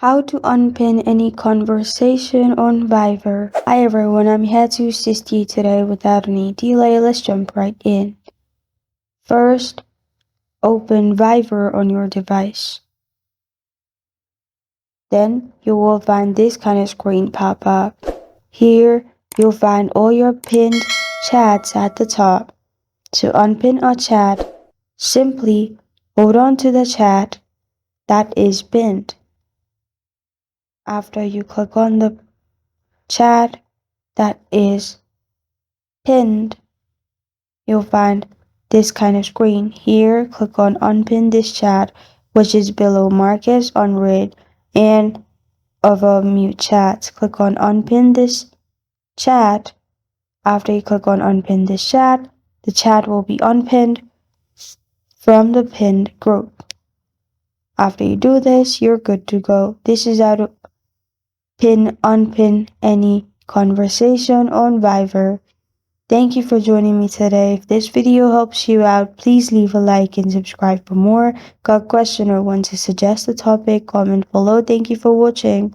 How to unpin any conversation on Viber. Hi everyone, I'm here to assist you today. Without any delay, let's jump right in. First, open Viber on your device. Then you will find this kind of screen pop up. Here, you'll find all your pinned chats at the top. To unpin a chat, simply hold on to the chat that is pinned. After you click on the chat that is pinned, you'll find this kind of screen. Here, click on unpin this chat, which is below markers unread and other mute chats. Click on unpin this chat. After you click on unpin this chat, the chat will be unpinned from the pinned group. After you do this, you're good to go. This is how to unpin any conversation on Viber. Thank you for joining me today. If this video helps you out, please leave a like and subscribe for more. Got a question or want to suggest a topic? Comment below. Thank you for watching.